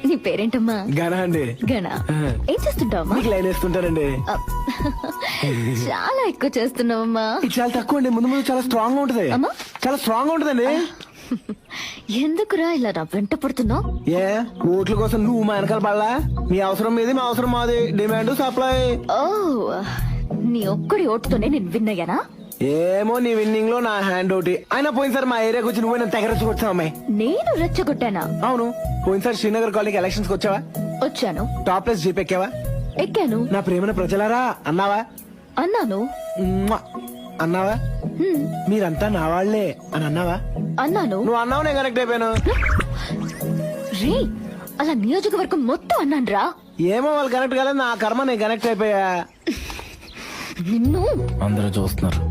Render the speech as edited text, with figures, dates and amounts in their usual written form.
నీ పేరేంటమ్మా? గణ అండి. గణ. ఏం చేస్తుంటావమ్మా? మీకు లైన్ వేస్తుంటారండి. చాలా ఎక్కువ చేస్తున్నావమ్మా. ఇది చాలా తక్కువ అండి, ముందు ముందు చాలా స్ట్రాంగ్ గా ఉంటది. అమ్మా? చాలా స్ట్రాంగ్ గా ఉంటదండి. ఎందుకురా ఇలా నా వెంట పడుతున్నావు? ఏ ఓట్ల కోసం నువ్వు మా వెనకాల పడలా? మీ అవసరం మీది, మా అవసరం మాది. Demand supply. ఓ, నీ ఒక్కడి ఓటుతోనే నేను విన్నయ్యానా? ఏమో నీ విన్నింగ్ లో నా హ్యాండ్ ఒకటి. అయినా పోయినసారి మా ఏరియాకి వచ్చి నువ్వు నన్ను తెగరచ్చుకొచ్చావు అమ్మాయి. నేను రెచ్చగొట్టానా? అవును, పోయినసారి శ్రీనగర్ కాలనీకి ఎలక్షన్స్ కి వచ్చావా? వచ్చాను. టాప్లెస్ జీప్ ఎక్కావా? ఎక్కాను. నా ప్రేమన ప్రజలారా అన్నావా? అన్నాను. మ్వా! అన్నావా? మీరంతా నా వాళ్లే అని అన్నావా? అన్నాను. నువ్వు అన్నావు, నేను కనెక్ట్ అయిపోయాను. రే, అలా నియోజకవర్గం మొత్తం అన్నాను రా. ఏమో వాళ్ళు కనెక్ట్ కాలేదు, నా కర్మ నేను కనెక్ట్ అయిపోయా. నిన్ను అందరూ చూస్తున్నారు.